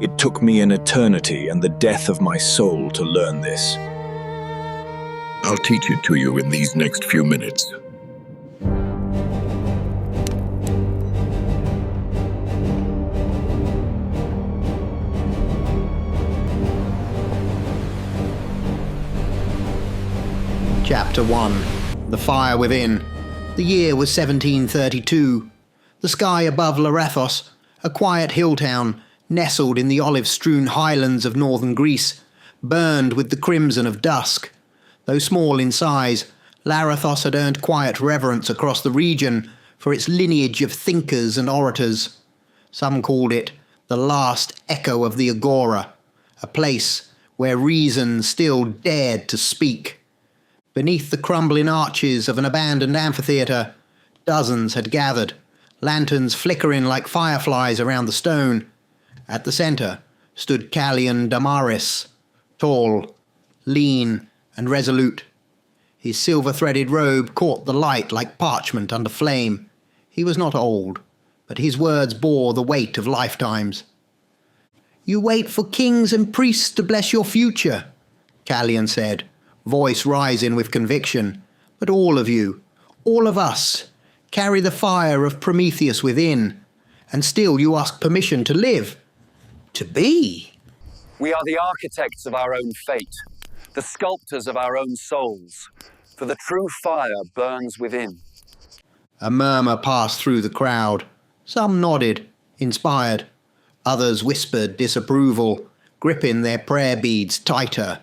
It took me an eternity and the death of my soul to learn this. I'll teach it to you in these next few minutes. Chapter 1. The Fire Within. The year was 1732. The sky above Larathos, a quiet hill town, nestled in the olive-strewn highlands of northern Greece, burned with the crimson of dusk. Though small in size, Larathos had earned quiet reverence across the region for its lineage of thinkers and orators. Some called it the last echo of the Agora, a place where reason still dared to speak. Beneath the crumbling arches of an abandoned amphitheatre, dozens had gathered, lanterns flickering like fireflies around the stone. At the centre stood Kallion Damaris, tall, lean, and resolute. His silver-threaded robe caught the light like parchment under flame. He was not old, but his words bore the weight of lifetimes. "You wait for kings and priests to bless your future," Kallion said, voice rising with conviction. "But all of you, all of us, carry the fire of Prometheus within, and still you ask permission to live, to be." We are the architects of our own fate, the sculptors of our own souls, for the true fire burns within. A murmur passed through the crowd. Some nodded, inspired. Others whispered disapproval, gripping their prayer beads tighter.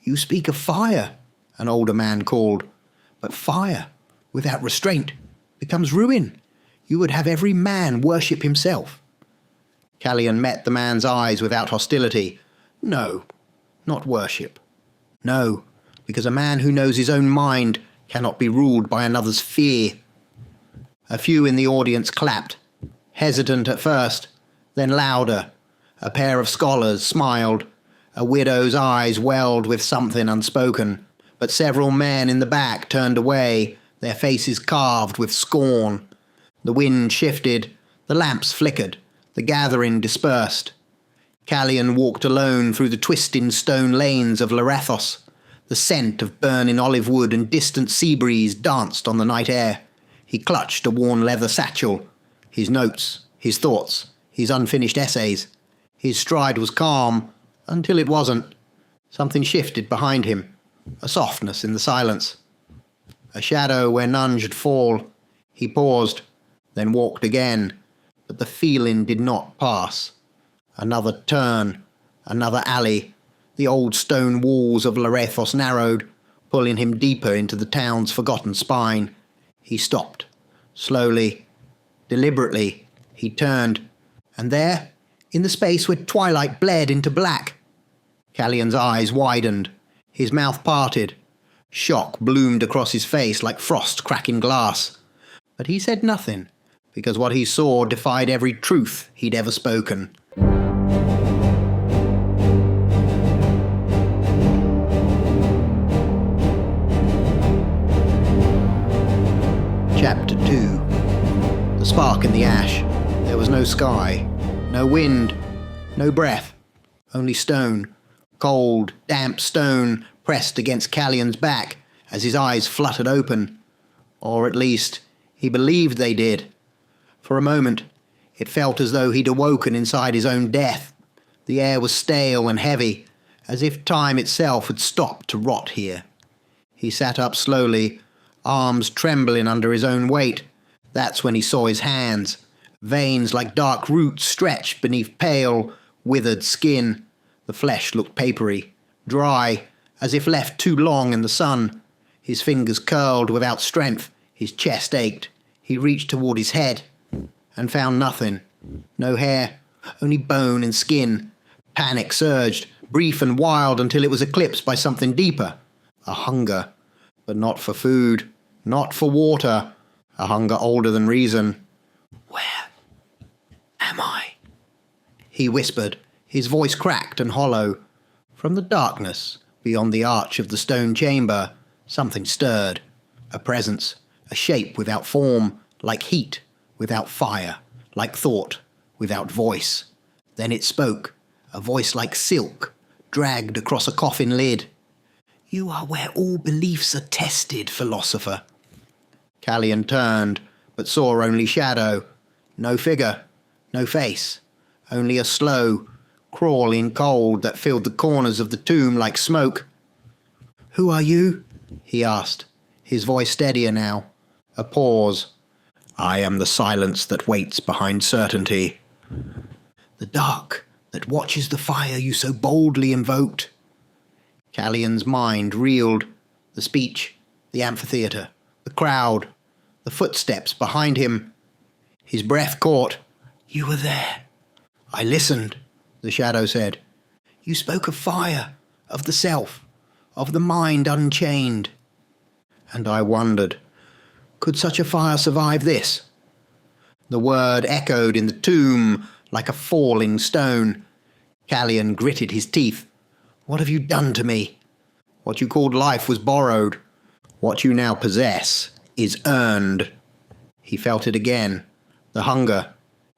"You speak of fire," an older man called. "But fire, without restraint, becomes ruin. You would have every man worship himself." Kallion met the man's eyes without hostility. "No, not worship. No, because a man who knows his own mind cannot be ruled by another's fear." A few in the audience clapped, hesitant at first, then louder. A pair of scholars smiled. A widow's eyes welled with something unspoken, but several men in the back turned away, their faces carved with scorn. The wind shifted, the lamps flickered, the gathering dispersed. Kallion walked alone through the twisting stone lanes of Larathos. The scent of burning olive wood and distant sea breeze danced on the night air. He clutched a worn leather satchel. His notes, his thoughts, his unfinished essays. His stride was calm, until it wasn't. Something shifted behind him, a softness in the silence. A shadow where none should fall. He paused, then walked again, but the feeling did not pass. Another turn, another alley. The old stone walls of Larathos narrowed, pulling him deeper into the town's forgotten spine. He stopped. Slowly, deliberately, he turned, and there, in the space where twilight bled into black, Kallion's eyes widened, his mouth parted. Shock bloomed across his face like frost cracking glass. But he said nothing, because what he saw defied every truth he'd ever spoken. Chapter 2. The spark in the ash. There was no sky, no wind, no breath, only stone. Cold, damp stone pressed against Kallion's back as his eyes fluttered open. Or at least, he believed they did. For a moment, it felt as though he'd awoken inside his own death. The air was stale and heavy, as if time itself had stopped to rot here. He sat up slowly, arms trembling under his own weight. That's when he saw his hands. Veins like dark roots stretched beneath pale, withered skin. The flesh looked papery, dry, as if left too long in the sun. His fingers curled without strength. His chest ached. He reached toward his head and found nothing. No hair, only bone and skin. Panic surged, brief and wild until it was eclipsed by something deeper. A hunger, but not for food, not for water. A hunger older than reason. "Where am I?" he whispered, his voice cracked and hollow. From the darkness, beyond the arch of the stone chamber, something stirred. A presence, a shape without form, like heat without fire, like thought without voice. Then it spoke, a voice like silk, dragged across a coffin lid. "You are where all beliefs are tested, philosopher." Kallion turned, but saw only shadow. No figure, no face, only a slow, crawling cold that filled the corners of the tomb like smoke. "Who are you?" he asked, his voice steadier now. A pause. "I am the silence that waits behind certainty." "The dark that watches the fire you so boldly invoked." Callion's mind reeled. The speech, the amphitheatre, the crowd, the footsteps behind him. His breath caught. "You were there." "I listened," the shadow said. "You spoke of fire, of the self, of the mind unchained." And I wondered, could such a fire survive this? The word echoed in the tomb like a falling stone. Kallion gritted his teeth. "What have you done to me? What you called life was borrowed. What you now possess is earned." He felt it again. The hunger.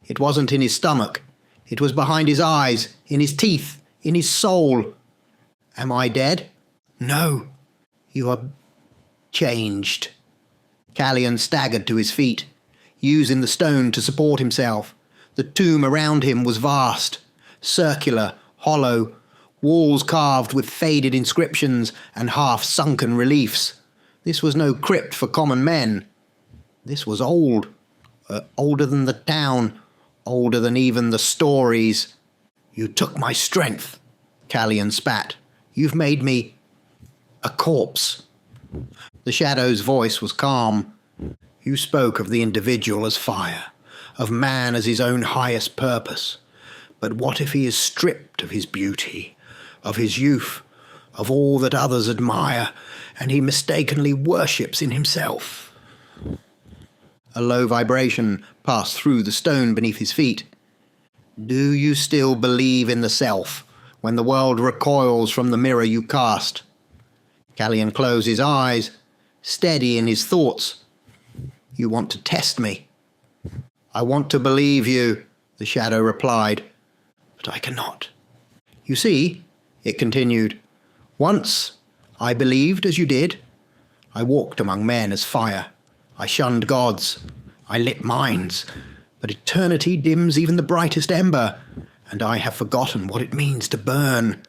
It wasn't in his stomach. It was behind his eyes, in his teeth, in his soul. "Am I dead?" "No. You are changed." Kallion staggered to his feet, using the stone to support himself. The tomb around him was vast, circular, hollow, walls carved with faded inscriptions and half-sunken reliefs. This was no crypt for common men. This was old, older than the town, older than even the stories. "You took my strength," Kallion spat. "You've made me a corpse." The shadow's voice was calm. "You spoke of the individual as fire, of man as his own highest purpose. But what if he is stripped of his beauty, of his youth, of all that others admire, and he mistakenly worships in himself?" A low vibration passed through the stone beneath his feet. "Do you still believe in the self, when the world recoils from the mirror you cast?" Kallion closed his eyes, steady in his thoughts. "You want to test me?" "I want to believe you," the shadow replied, "but I cannot." "You see," it continued, "once I believed as you did. I walked among men as fire. I shunned gods. I lit minds. But eternity dims even the brightest ember, and I have forgotten what it means to burn."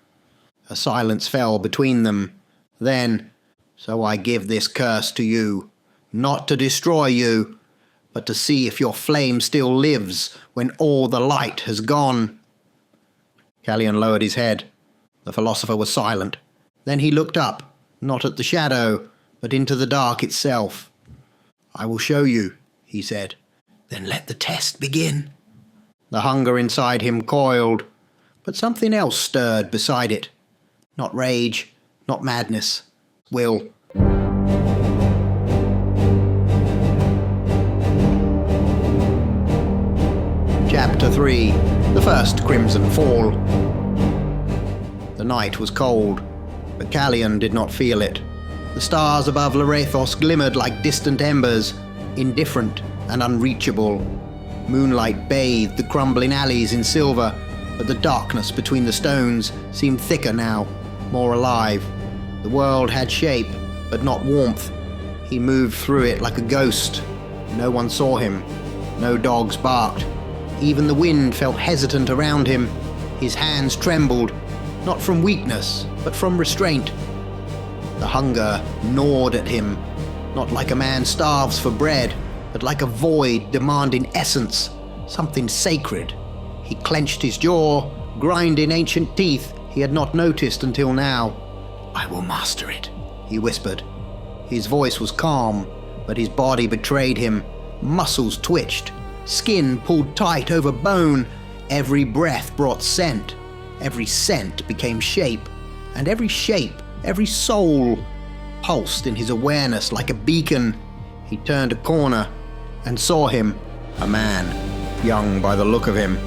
A silence fell between them. Then, "So I give this curse to you, not to destroy you, but to see if your flame still lives when all the light has gone." Kallion lowered his head. The philosopher was silent. Then he looked up, not at the shadow, but into the dark itself. "I will show you," he said. "Then let the test begin." The hunger inside him coiled, but something else stirred beside it. Not rage, not madness. Will. Chapter 3. The First Crimson Fall. The night was cold, but Kallion did not feel it. The stars above Larathos glimmered like distant embers, indifferent and unreachable. Moonlight bathed the crumbling alleys in silver, but the darkness between the stones seemed thicker now, more alive. The world had shape, but not warmth. He moved through it like a ghost. No one saw him. No dogs barked. Even the wind felt hesitant around him. His hands trembled, not from weakness, but from restraint. The hunger gnawed at him, not like a man starves for bread, but like a void demanding essence, something sacred. He clenched his jaw, grinding ancient teeth he had not noticed until now. "I will master it," he whispered. His voice was calm, but his body betrayed him. Muscles twitched, skin pulled tight over bone. Every breath brought scent. Every scent became shape, and every shape, every soul, pulsed in his awareness like a beacon. He turned a corner and saw him, a man, young by the look of him,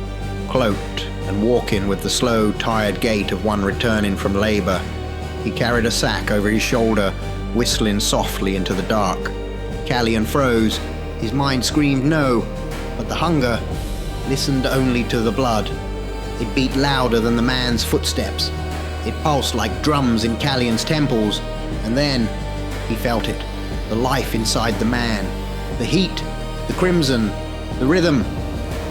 cloaked and walking with the slow, tired gait of one returning from labor. He carried a sack over his shoulder, whistling softly into the dark. Kallion froze. His mind screamed no, but the hunger listened only to the blood. It beat louder than the man's footsteps. It pulsed like drums in Kallion's temples, and then he felt it. The life inside the man. The heat, the crimson, the rhythm.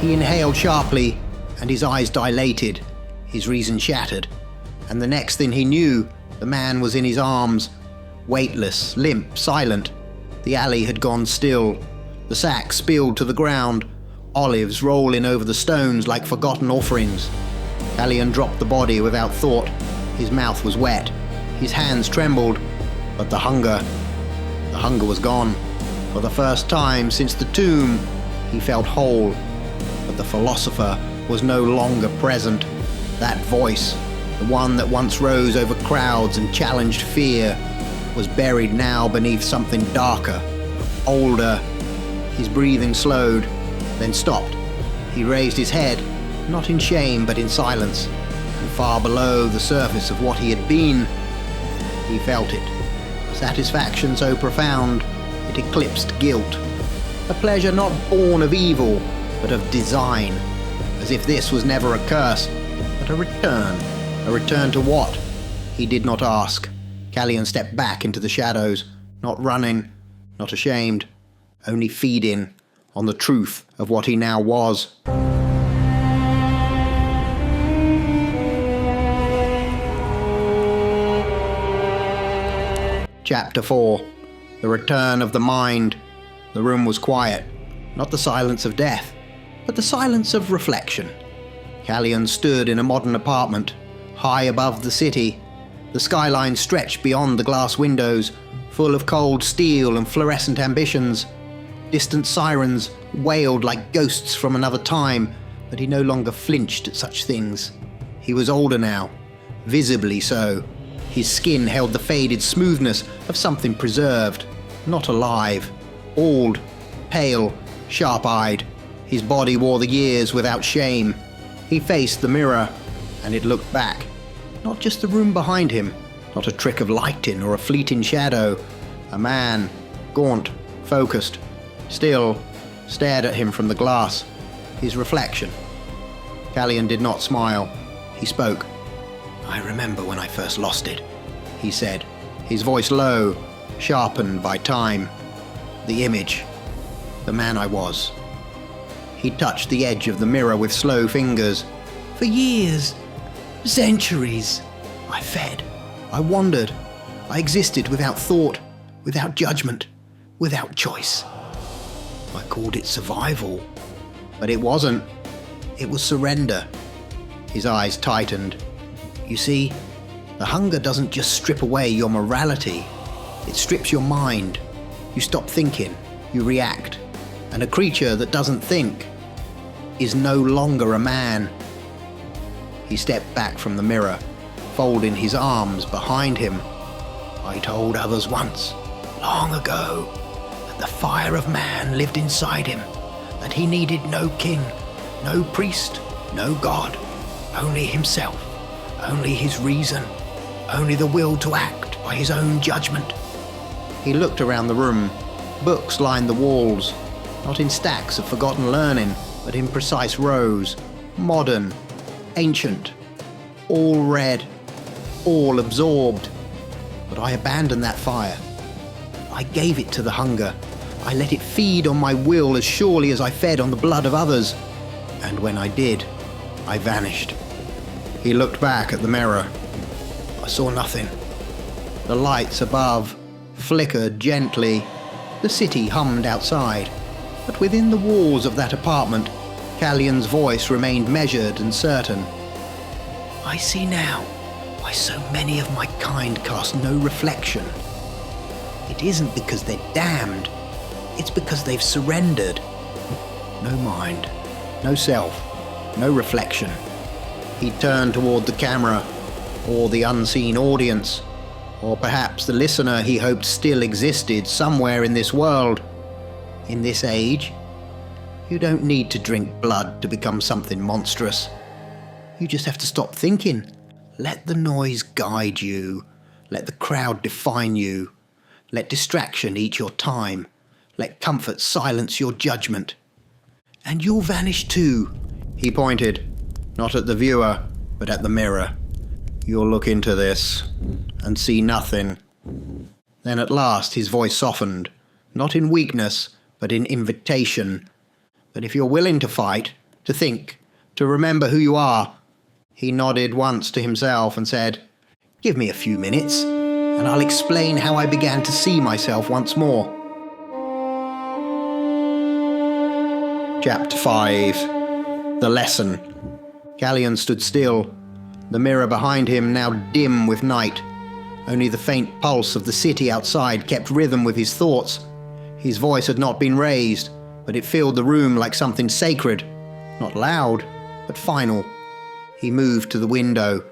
He inhaled sharply, and his eyes dilated, his reason shattered. And the next thing he knew, the man was in his arms, weightless, limp, silent. The alley had gone still. The sack spilled to the ground, olives rolling over the stones like forgotten offerings. Kallion dropped the body without thought. His mouth was wet. His hands trembled. But the hunger was gone. For the first time since the tomb, he felt whole. But the philosopher was no longer present. That voice, the one that once rose over crowds and challenged fear, was buried now beneath something darker, older. His breathing slowed, then stopped. He raised his head, not in shame but in silence, and far below the surface of what he had been, he felt it. Satisfaction so profound, it eclipsed guilt. A pleasure not born of evil, but of design, as if this was never a curse, but a return. A return to what? He did not ask. Kallion stepped back into the shadows, not running, not ashamed, only feeding on the truth of what he now was. Chapter 4. The Return of the Mind. The room was quiet, not the silence of death, but the silence of reflection. Kallion stood in a modern apartment, high above the city. The skyline stretched beyond the glass windows, full of cold steel and fluorescent ambitions. Distant sirens wailed like ghosts from another time, but he no longer flinched at such things. He was older now, visibly so. His skin held the faded smoothness of something preserved, not alive. Bald, pale, sharp-eyed. His body wore the years without shame. He faced the mirror, and it looked back. Not just the room behind him, not a trick of lighting or a fleeting shadow. A man, gaunt, focused, still, stared at him from the glass. His reflection. Kallion did not smile. He spoke. "I remember when I first lost it," he said, his voice low, sharpened by time. The image. The man I was. He touched the edge of the mirror with slow fingers. For years, centuries, I fed. I wandered. I existed without thought, without judgment, without choice. I called it survival. But it wasn't. It was surrender. His eyes tightened. You see, the hunger doesn't just strip away your morality. It strips your mind. You stop thinking. You react. And a creature that doesn't think is no longer a man. He stepped back from the mirror, folding his arms behind him. I told others once, long ago, that the fire of man lived inside him, that he needed no king, no priest, no god, only himself, only his reason, only the will to act by his own judgment. He looked around the room. Books lined the walls, not in stacks of forgotten learning, but in precise rows, modern, ancient, all read, all absorbed. But I abandoned that fire. I gave it to the hunger. I let it feed on my will as surely as I fed on the blood of others. And when I did, I vanished. He looked back at the mirror. I saw nothing. The lights above flickered gently. The city hummed outside. But within the walls of that apartment, Kallion's voice remained measured and certain. I see now why so many of my kind cast no reflection. It isn't because they're damned. It's because they've surrendered. No mind, no self, no reflection. He turned toward the camera, or the unseen audience, or perhaps the listener he hoped still existed somewhere in this world. In this age, you don't need to drink blood to become something monstrous. You just have to stop thinking. Let the noise guide you. Let the crowd define you. Let distraction eat your time. Let comfort silence your judgment. And you'll vanish too, he pointed. Not at the viewer, but at the mirror. You'll look into this and see nothing. Then at last his voice softened, not in weakness, but in invitation. But if you're willing to fight, to think, to remember who you are. He nodded once to himself and said, "Give me a few minutes, and I'll explain how I began to see myself once more." Chapter 5. The Lesson. Kallion stood still, the mirror behind him now dim with night. Only the faint pulse of the city outside kept rhythm with his thoughts. His voice had not been raised, but it filled the room like something sacred. Not loud, but final. He moved to the window,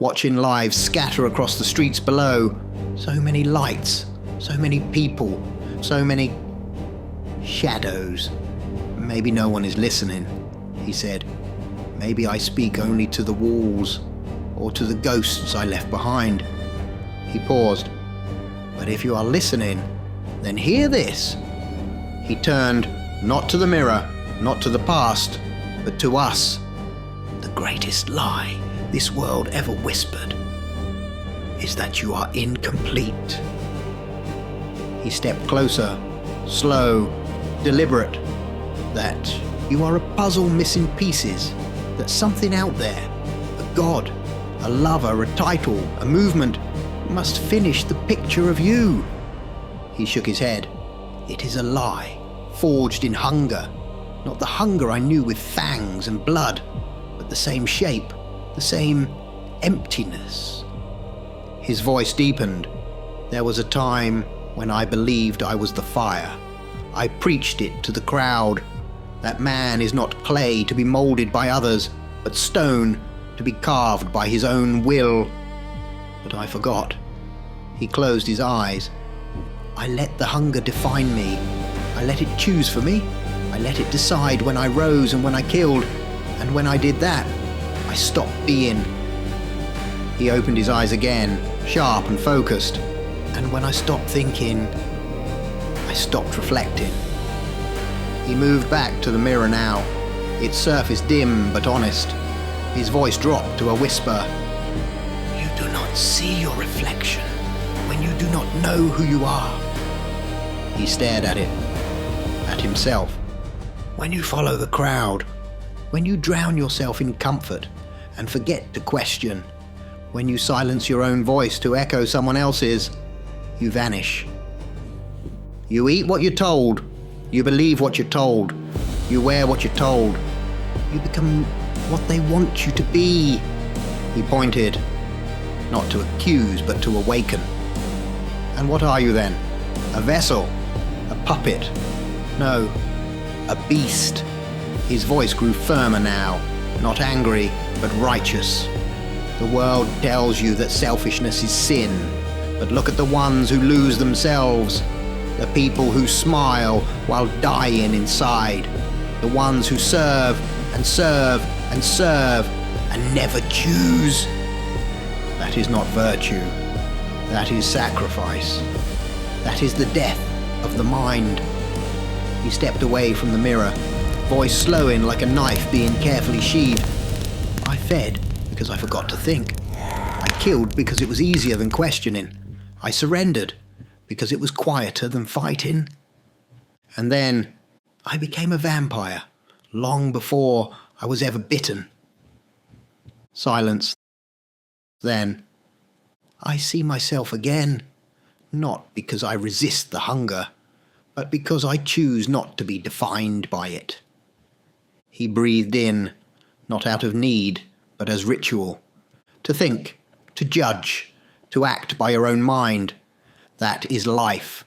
watching lives scatter across the streets below. So many lights, so many people, so many shadows. "Maybe no one is listening," he said. "Maybe I speak only to the walls, or to the ghosts I left behind." He paused. "But if you are listening, then hear this." He turned, not to the mirror, not to the past, but to us. "The greatest lie this world ever whispered is that you are incomplete." He stepped closer, slow, deliberate. "That you are a puzzle missing pieces, that something out there, a god, a lover, a title, a movement, must finish the picture of you." He shook his head. "It is a lie, forged in hunger, not the hunger I knew with fangs and blood, but the same shape, the same emptiness." His voice deepened. "There was a time when I believed I was the fire. I preached it to the crowd. That man is not clay to be molded by others, but stone to be carved by his own will. But I forgot." He closed his eyes. "I let the hunger define me. I let it choose for me. I let it decide when I rose and when I killed. And when I did that, I stopped being." He opened his eyes again, sharp and focused. "And when I stopped thinking, I stopped reflecting." He moved back to the mirror now, its surface dim but honest. His voice dropped to a whisper. "You do not see your reflection when you do not know who you are." He stared at it, at himself. "When you follow the crowd, when you drown yourself in comfort and forget to question, when you silence your own voice to echo someone else's, you vanish. You eat what you're told. You believe what you're told. You wear what you're told. You become what they want you to be." He pointed, not to accuse, but to awaken. "And what are you then? A vessel? A puppet? No, a beast." His voice grew firmer now, not angry, but righteous. "The world tells you that selfishness is sin, but look at the ones who lose themselves. The people who smile while dying inside. The ones who serve and serve and serve and never choose. That is not virtue. That is sacrifice. That is the death of the mind." He stepped away from the mirror, voice slowing like a knife being carefully sheathed. "I fed because I forgot to think. I killed because it was easier than questioning. I surrendered because it was quieter than fighting. And then I became a vampire, long before I was ever bitten." Silence. Then, "I see myself again, not because I resist the hunger, but because I choose not to be defined by it." He breathed in, not out of need, but as ritual. To think, to judge, to act by your own mind. That is life,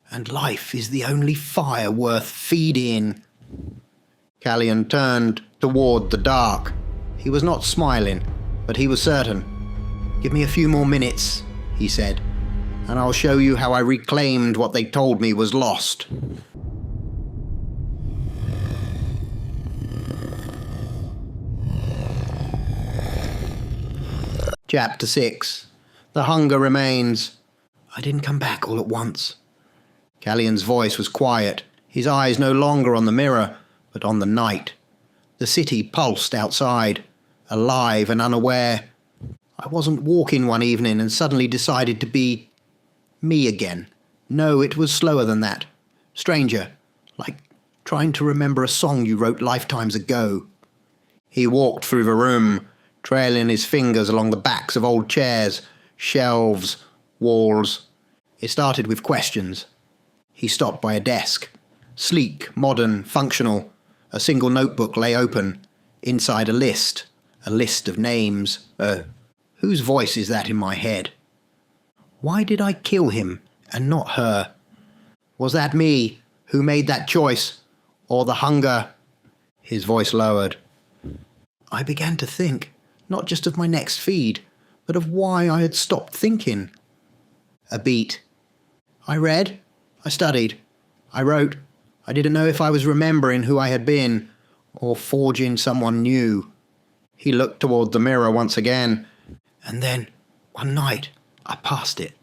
and life is the only fire worth feeding. Kallion turned toward the dark. He was not smiling, but he was certain. "Give me a few more minutes," he said, "and I'll show you how I reclaimed what they told me was lost." Chapter 6. The hunger remains. "I didn't come back all at once." Kallion's voice was quiet, his eyes no longer on the mirror, but on the night. The city pulsed outside. alive and unaware. I wasn't walking one evening and suddenly decided to be me again. No, it was slower than that. Stranger, like trying to remember a song you wrote lifetimes ago. He walked through the room, trailing his fingers along the backs of old chairs, shelves, walls. It started with questions. He stopped by a desk. Sleek, modern, functional. A single notebook lay open. Inside a list of names. Whose voice is that in my head? Why did I kill him and not her? Was that me who made that choice? Or the hunger? His voice lowered. I began to think, not just of my next feed, but of why I had stopped thinking. A beat. I read. I studied. I wrote. I didn't know if I was remembering who I had been, or forging someone new. He looked toward the mirror once again, and then, one night, I passed it.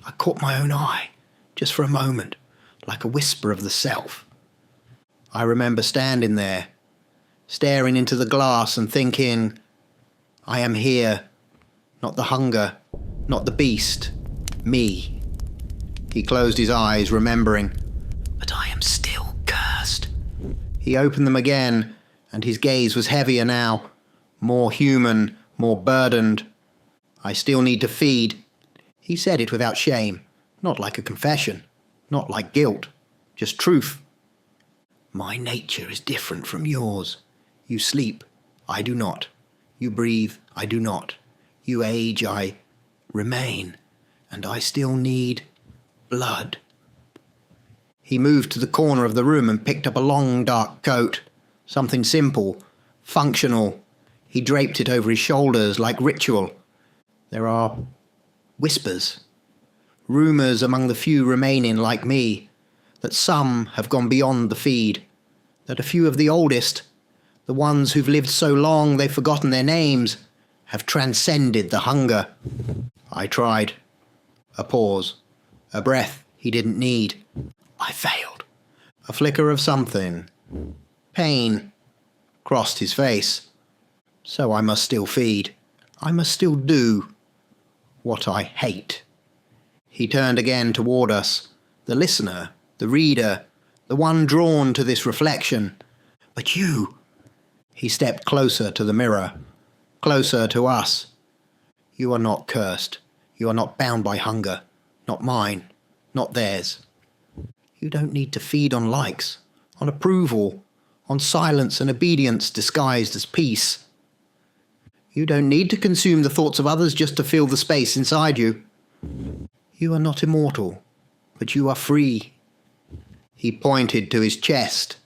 I caught my own eye, just for a moment, like a whisper of the self. I remember standing there, staring into the glass and thinking, I am here, not the hunger, not the beast, me. He closed his eyes, remembering, but I am still cursed. He opened them again, and his gaze was heavier now, more human, more burdened. I still need to feed. He said it without shame, not like a confession, not like guilt, just truth. My nature is different from yours. You sleep, I do not. You breathe, I do not. You age, I remain, and I still need blood. He moved to the corner of the room and picked up a long dark coat, something simple, functional. He draped it over his shoulders like ritual. There are whispers, rumours among the few remaining like me, that some have gone beyond the feed, that a few of the oldest, the ones who've lived so long they've forgotten their names, have transcended the hunger. I tried. A pause. A breath he didn't need. I failed. A flicker of something. Pain crossed his face. So I must still feed. I must still do what I hate. He turned again toward us, the listener, the reader, the one drawn to this reflection. But you... He stepped closer to the mirror, closer to us. You are not cursed. You are not bound by hunger. Not mine. Not theirs. You don't need to feed on likes, on approval, on silence and obedience disguised as peace. You don't need to consume the thoughts of others just to fill the space inside you. You are not immortal, but you are free. He pointed to his chest,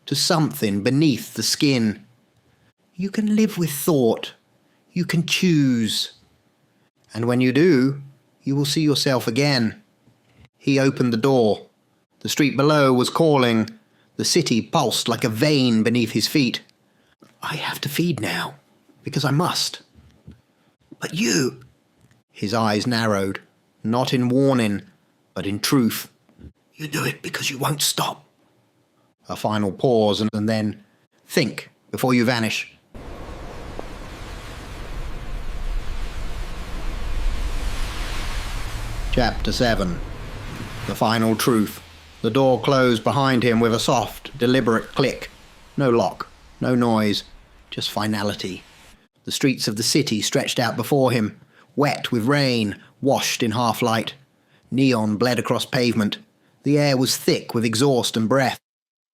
to something beneath the skin. You can live with thought. You can choose. And when you do, you will see yourself again. He opened the door. The street below was calling. The city pulsed like a vein beneath his feet. I have to feed now, because I must. But you... His eyes narrowed, not in warning, but in truth. You do it because you won't stop. A final pause, and then, think before you vanish. Chapter 7. The final truth. The door closed behind him with a soft, deliberate click. No lock, no noise, just finality. The streets of the city stretched out before him, wet with rain, washed in half-light. Neon bled across pavement. The air was thick with exhaust and breath.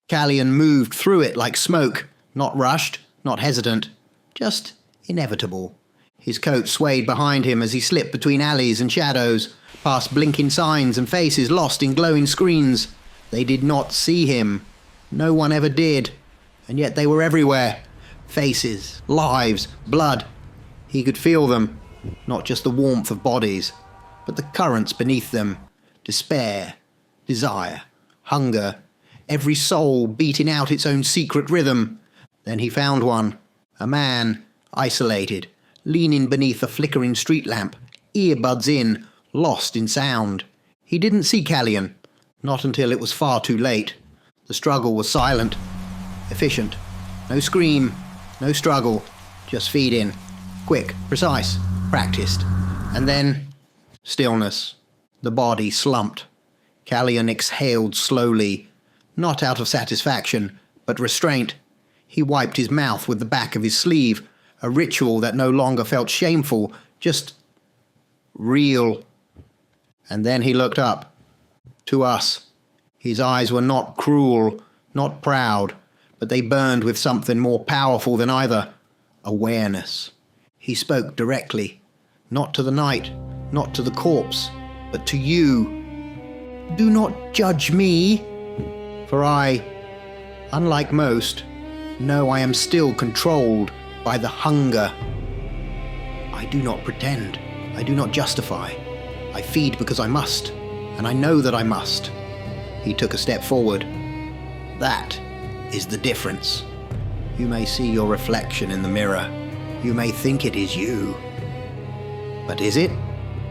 Kallion moved through it like smoke, not rushed, not hesitant, just inevitable. His coat swayed behind him as he slipped between alleys and shadows, past blinking signs and faces lost in glowing screens. They did not see him. No one ever did. And yet they were everywhere. Faces, lives, blood. He could feel them, not just the warmth of bodies, but the currents beneath them. Despair, desire, hunger, every soul beating out its own secret rhythm. Then he found one, a man, isolated, leaning beneath a flickering street lamp, earbuds in, lost in sound. He didn't see Kallion, not until it was far too late. The struggle was silent, efficient. No scream, no struggle, Just feed in. Quick, precise, practiced. And then, stillness. The body slumped. Kallion exhaled slowly, not out of satisfaction, but restraint. He wiped his mouth with the back of his sleeve, a ritual that no longer felt shameful, just real. And then he looked up, to us. His eyes were not cruel, not proud, but they burned with something more powerful than either: awareness. He spoke directly, not to the night, not to the corpse, but to you. Do not judge me, for I, unlike most, know I am still controlled by the hunger. I do not pretend. I do not justify. I feed because I must, and I know that I must. He took a step forward. That is the difference. You may see your reflection in the mirror. You may think it is you. But is it?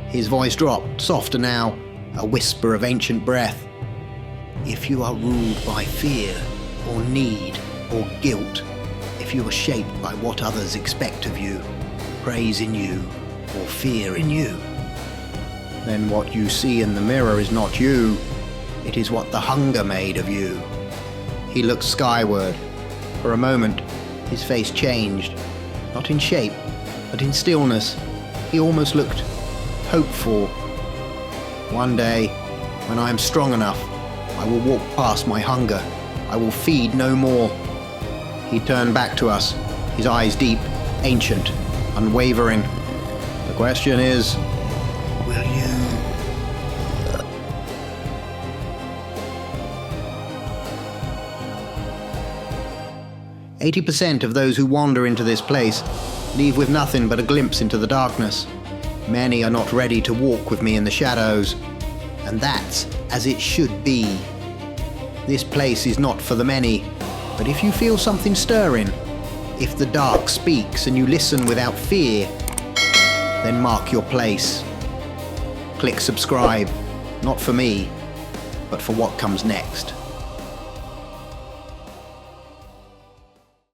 His voice dropped, softer now, a whisper of ancient breath. If you are ruled by fear, or need, or guilt, if you are shaped by what others expect of you, praise in you, or fear in you, then what you see in the mirror is not you. It is what the hunger made of you. He looked skyward. For a moment, his face changed, not in shape, but in stillness. He almost looked hopeful. One day, when I am strong enough, I will walk past my hunger. I will feed no more. He turned back to us, his eyes deep, ancient, unwavering. The question is, will you? 80% of those who wander into this place leave with nothing but a glimpse into the darkness. Many are not ready to walk with me in the shadows, and that's as it should be. This place is not for the many, but if you feel something stirring, if the dark speaks and you listen without fear, then mark your place. Click subscribe, not for me, but for what comes next.